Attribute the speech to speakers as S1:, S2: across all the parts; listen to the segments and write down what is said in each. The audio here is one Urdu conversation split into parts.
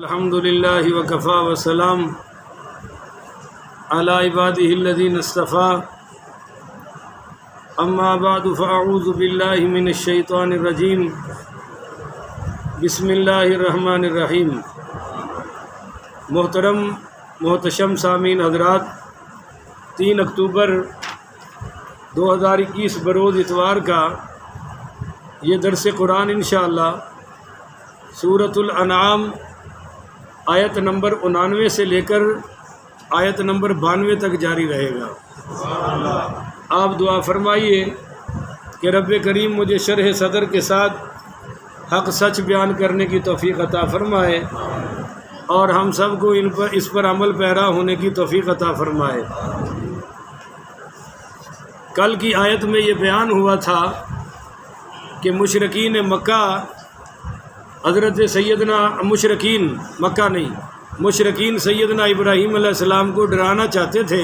S1: الحمدللہ وکفا وسلام علی عبادہ الذین اصطفیٰ اما بعد فاعوذ باللہ من الشیطان الرجیم بسم اللہ الرحمن الرحیم۔ محترم محتشم سامعین حضرات، 3 اکتوبر 2021 بروز اتوار کا یہ درس قرآن انشاءاللہ سورۃ الانعام آیت نمبر 99 سے لے کر آیت نمبر 92 تک جاری رہے گا۔ آپ دعا فرمائیے کہ رب کریم مجھے شرح صدر کے ساتھ حق سچ بیان کرنے کی توفیق عطا فرمائے اور ہم سب کو اس پر عمل پیرا ہونے کی توفیق عطا فرمائے۔ کل کی آیت میں یہ بیان ہوا تھا کہ مشرکین مکہ حضرت سیدنا مشرکین سیدنا ابراہیم علیہ السلام کو ڈرانا چاہتے تھے،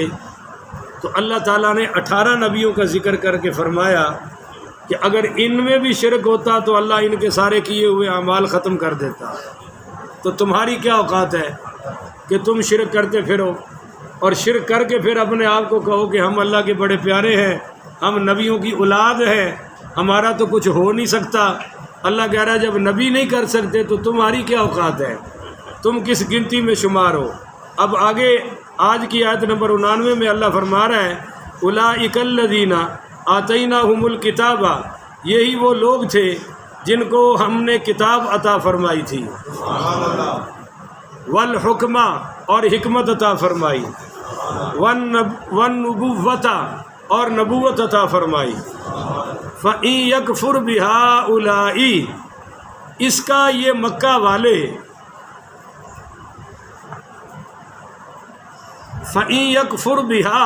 S1: تو اللہ تعالیٰ نے 18 نبیوں کا ذکر کر کے فرمایا کہ اگر ان میں بھی شرک ہوتا تو اللہ ان کے سارے کیے ہوئے اعمال ختم کر دیتا۔ تو تمہاری کیا اوقات ہے کہ تم شرک کرتے پھرو اور شرک کر کے پھر اپنے آپ کو کہو کہ ہم اللہ کے بڑے پیارے ہیں، ہم نبیوں کی اولاد ہیں، ہمارا تو کچھ ہو نہیں سکتا۔ اللہ کہہ رہا ہے جب نبی نہیں کر سکتے تو تمہاری کیا اوقات ہے، تم کس گنتی میں شمار ہو۔ اب آگے آج کی آیت نمبر 99 میں اللہ فرما رہا ہے اولئک الذین آتیناہم الکتاب، یہی وہ لوگ تھے جن کو ہم نے کتاب عطا فرمائی تھی، والحکمہ اور حکمت عطا فرمائی، والنبوۃ اور نبوت عطا فرمائی۔ فَإِن يَكْفُرْ بِهَٰؤُلَاءِ، اس کا یہ مکہ والے، فَإِن يَكْفُرْ بِهَا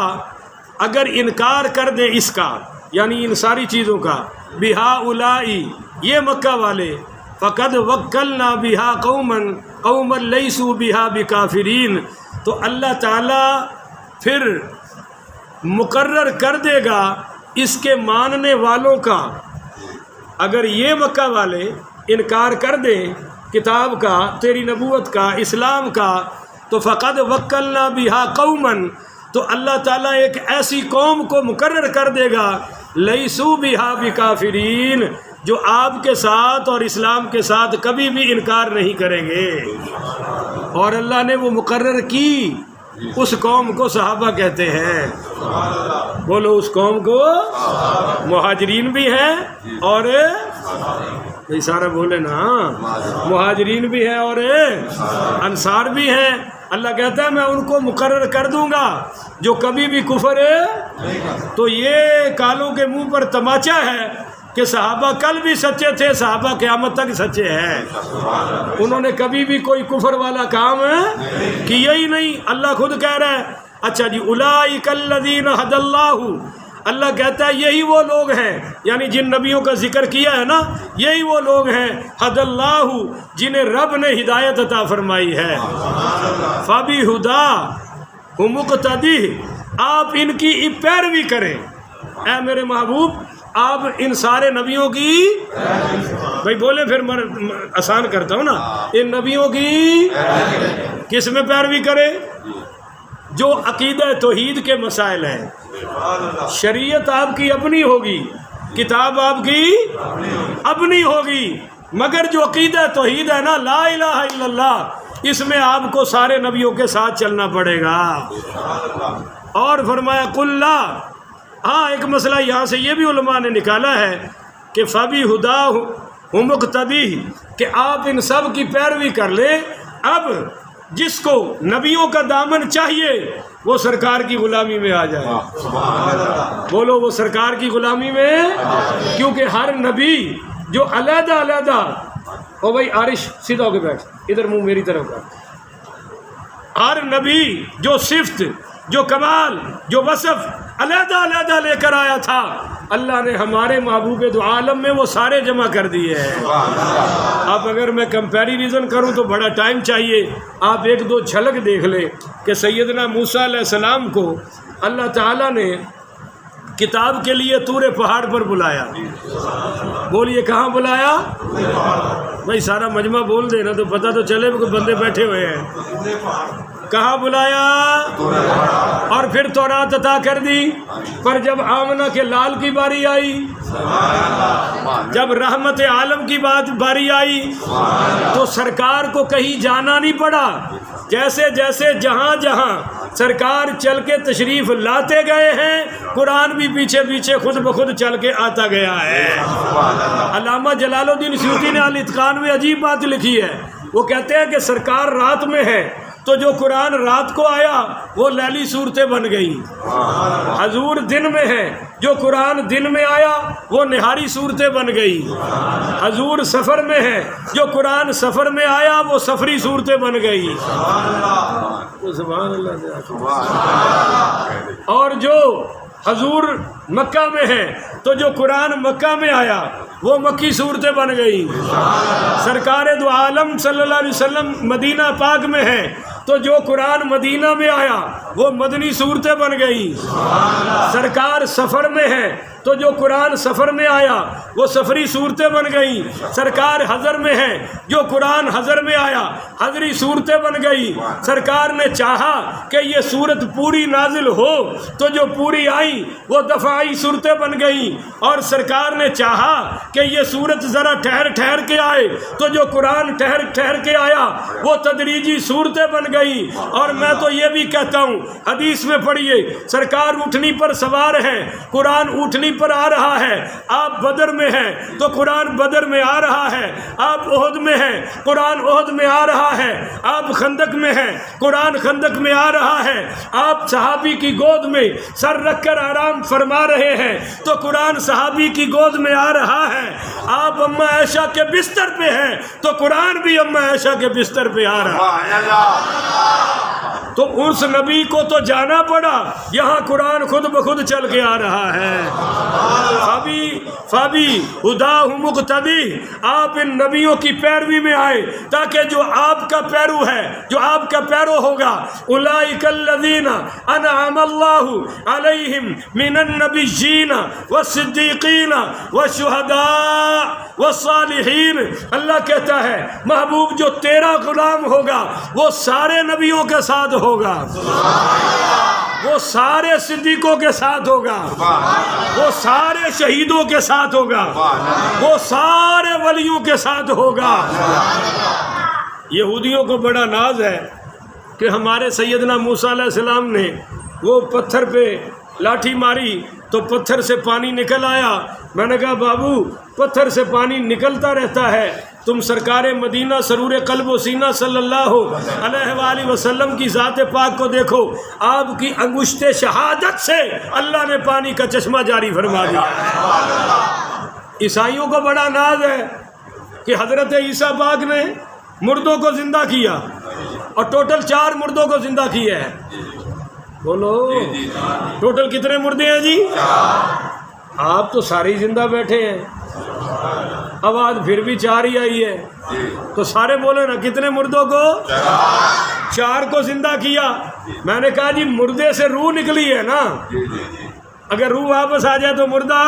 S1: اگر انکار کر دیں اس کا، یعنی ان ساری چیزوں کا، بِهَٰؤُلَاءِ یہ مکہ والے، فَقَدْ وَكَّلْنَا بِهَا قَوْمًا لَيْسُوا بِهَا بِكَافِرِينَ، تو اللہ تعالیٰ پھر مقرر کر دے گا اس کے ماننے والوں کا۔ اگر یہ مکہ والے انکار کر دیں کتاب کا، تیری نبوت کا، اسلام کا، تو فقد وکلنا بہا قومن، تو اللہ تعالیٰ ایک ایسی قوم کو مقرر کر دے گا لیسو بہا بکافرین، جو آپ کے ساتھ اور اسلام کے ساتھ کبھی بھی انکار نہیں کریں گے۔ اور اللہ نے وہ مقرر کی، اس قوم کو صحابہ کہتے ہیں۔ بولو، اس قوم کو مہاجرین بھی ہیں اور سارا بولے نا، مہاجرین بھی ہیں اور انصار بھی ہیں۔ اللہ کہتا ہے میں ان کو مقرر کر دوں گا جو کبھی بھی کفر ہے۔ تو یہ کالوں کے منہ پر تماچا ہے کہ صحابہ کل بھی سچے تھے، صحابہ قیامت تک سچے ہیں، انہوں نے کبھی بھی کوئی کفر والا کام کیا ہی نہیں۔ اللہ خود کہہ رہا ہے، اچھا جی، اولئک الذین ھدی اللہ، اللہ کہتا ہے یہی وہ لوگ ہیں، یعنی جن نبیوں کا ذکر کیا ہے نا، یہی وہ لوگ ہیں ھدی اللہ، جنہیں رب نے ہدایت عطا فرمائی ہے۔ فبہداہ مقتدی، آپ ان کی پیروی کریں۔ اے میرے محبوب، آپ ان سارے نبیوں کی، بھائی بولیں پھر میں آسان کرتا ہوں نا، ان نبیوں کی کس میں پیروی کرے؟ جو عقیدہ توحید کے مسائل ہیں۔ شریعت آپ کی اپنی ہوگی، کتاب آپ کی اپنی ہوگی، مگر جو عقیدہ توحید ہے نا، لا الہ الا اللہ، اس میں آپ کو سارے نبیوں کے ساتھ چلنا پڑے گا۔ اور فرمایا قل لا، ہاں ایک مسئلہ یہاں سے یہ بھی علماء نے نکالا ہے کہ فبہداہ مقتدی، کہ آپ ان سب کی پیروی کر لیں۔ اب جس کو نبیوں کا دامن چاہیے وہ سرکار کی غلامی میں آ جائے۔ بولو، وہ سرکار کی غلامی میں، کیونکہ ہر نبی جو علیحدہ علیحدہ، او بھائی عارش سیدھا ہو کے بیٹھ، ادھر منہ میری طرف کر، ہر نبی جو صفت، جو کمال، جو وصف علیحدہ علیحدہ لے کر آیا تھا، اللہ نے ہمارے محبوب دو عالم میں وہ سارے جمع کر دیے ہیں۔ اب اگر میں کمپیریزن کروں تو بڑا ٹائم چاہیے، آپ 1-2 جھلک دیکھ لیں کہ سیدنا موسیٰ علیہ السلام کو اللہ تعالیٰ نے کتاب کے لیے طور پہاڑ پر بلایا۔ بولیے کہاں بلایا؟ بھائی سارا مجمع بول دے نا تو پتہ تو چلے کہ بندے بیٹھے ہوئے ہیں. کہاں بلایا؟ اور پھر تورات عطا کر دی. پر جب آمنہ کے لال کی باری آئی، جب رحمت عالم کی باری آئی، تو سرکار کو کہیں جانا نہیں پڑا. جیسے جیسے جہاں جہاں سرکار چل کے تشریف لاتے گئے ہیں، قرآن بھی پیچھے پیچھے خود بخود چل کے آتا گیا ہے. علامہ جلال الدین سیوطی نے الاتقان میں عجیب بات لکھی ہے. وہ کہتے ہیں کہ سرکار رات میں ہے تو جو قرآن رات کو آیا وہ لیلی صورتیں بن گئی. حضور دن میں ہے، جو قرآن دن میں آیا وہ نہاری صورتیں بن گئی. حضور سفر میں ہے، جو قرآن سفر میں آیا وہ سفری صورتیں بن گئی. سبحان اللہ. اور جو حضور مکہ میں ہے تو جو قرآن مکہ میں آیا وہ مکی صورتیں بن گئی. سرکار دو عالم صلی اللہ علیہ وسلم مدینہ پاک میں ہے تو جو قرآن مدینہ میں آیا وہ مدنی صورتیں بن گئی. سرکار سفر میں ہے تو جو قرآن سفر میں آیا وہ سفری صورتیں بن گئی. سرکار حضر میں ہے، جو قرآن حضر میں آیا حضری صورتیں بن گئی. سرکار نے چاہا کہ یہ صورت پوری نازل ہو تو جو پوری آئی وہ دفعی صورتیں بن گئی. اور سرکار نے چاہا کہ یہ صورت ذرا ٹھہر ٹھہر کے آئے تو جو قرآن ٹھہر ٹھہر کے آیا وہ تدریجی صورتیں بن گئی. اور میں تو یہ بھی کہتا ہوں، حدیث میں پڑھیے، سرکار اونٹنی پر سوار ہے، قرآن اونٹنی پر آ رہا ہے. آپ بدر میں ہیں تو قرآن بدر میں آ رہا ہے. آپ احد میں ہیں، قرآن احد میں آ رہا ہے. آپ خندق میں ہیں، قرآن خندق میں آ رہا ہے. آپ صحابی کی گود میں سر رکھ کر آرام فرما رہے ہیں تو قرآن صحابی کی گود میں آ رہا ہے. آپ اماں عائشہ کے بستر پہ ہیں تو قرآن بھی اماں عائشہ کے بستر پہ آ رہا ہے. تو اس نبی کو تو جانا پڑا، یہاں قرآن خود بخود چل کے آ رہا ہے. فابی ہداہ مقتدی، آپ ان نبیوں کی پیروی میں آئے تاکہ جو آپ کا پیرو ہے، جو آپ کا پیرو ہوگا، اولئک الذین انعم اللہ علیہم من النبیین والصدیقین والشہداء والصالحین. اللہ کہتا ہے محبوب جو تیرا غلام ہوگا وہ سارے نبیوں کے ساتھ ہوگا، وہ سارے صدیقوں کے ساتھ ہوگا، وہ سارے شہیدوں کے ساتھ ہوگا، وہ سارے ولیوں کے ساتھ ہوگا. یہودیوں کو بڑا ناز ہے کہ ہمارے سیدنا موسیٰ علیہ السلام نے وہ پتھر پہ لاٹھی ماری تو پتھر سے پانی نکل آیا. میں نے کہا بابو پتھر سے پانی نکلتا رہتا ہے، تم سرکار مدینہ سرور قلب و سینہ صلی اللہ علیہ وآلہ وسلم کی ذات پاک کو دیکھو، آپ کی انگشت شہادت سے اللہ نے پانی کا چشمہ جاری فرما دیا. عیسائیوں کو بڑا ناز ہے کہ حضرت عیسیٰ پاک نے مردوں کو زندہ کیا اور ٹوٹل 4 مردوں کو زندہ کیا ہے. بولو ٹوٹل کتنے مردے ہیں جی؟ آپ تو سارے ہی زندہ بیٹھے ہیں، آواز پھر بھی 4 ہی آئی ہے تو سارے بولے نا کتنے مردوں کو؟ 4 کو زندہ کیا. میں نے کہا جی مردے سے روح نکلی ہے نا، اگر روح واپس آ جائے تو مردہ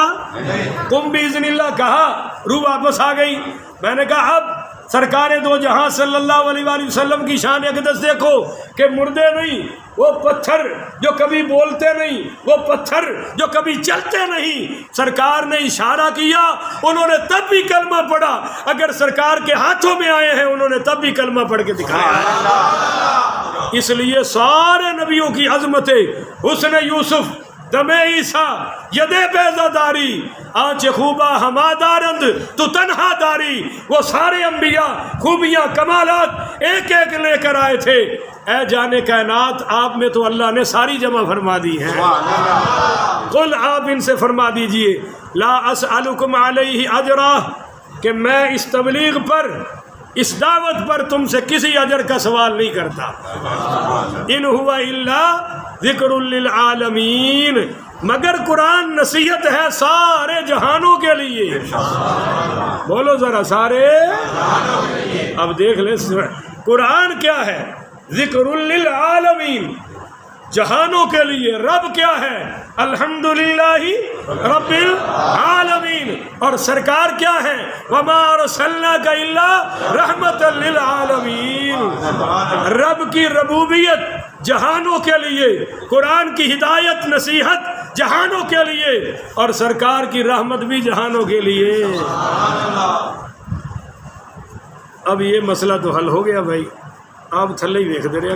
S1: قم باذن اللہ، کہا روح واپس آ گئی. میں نے کہا اب سرکار دو جہاں صلی اللہ علیہ وآلہ وسلم کی شان اقدس دیکھو کہ مردے نہیں، وہ پتھر جو کبھی بولتے نہیں، وہ پتھر جو کبھی چلتے نہیں، سرکار نے اشارہ کیا انہوں نے تب بھی کلمہ پڑھا. اگر سرکار کے ہاتھوں میں آئے ہیں انہوں نے تب بھی کلمہ پڑھ کے دکھایا. اس لیے سارے نبیوں کی عظمتیں، حسن یوسف، دم عیسیٰ، ید بیضہ داری، آنچ خوبہ ہما دارند تو تنہا داری، وہ سارے انبیاء خوبیاں کمالات ایک ایک لے کر آئے تھے. اے جانے کائنات آپ میں تو اللہ نے ساری جمع فرما دی ہیں. قل آپ ان سے فرما دیجئے لا اسألکم علیہ اجرا، کہ میں اس تبلیغ پر، اس دعوت پر تم سے کسی اجر کا سوال نہیں کرتا. ان ہوا الا ذکر للعالمین، مگر قرآن نصیحت ہے سارے جہانوں کے لیے. بولو ذرا سارے. اب دیکھ لیں قرآن کیا ہے، ذکر للعالمین، جہانوں کے لیے. رب کیا ہے، الحمدللہ رب العالمین، اور سرکار کیا ہے؟ وما ارسلناک الا رحمت للعالمین۔ رب کی ربوبیت جہانوں کے لیے، قرآن کی ہدایت نصیحت جہانوں کے لیے، اور سرکار کی رحمت بھی جہانوں کے لیے۔ اب یہ مسئلہ تو حل ہو گیا بھائی، آپ تھلے ہی دیکھ دے رہے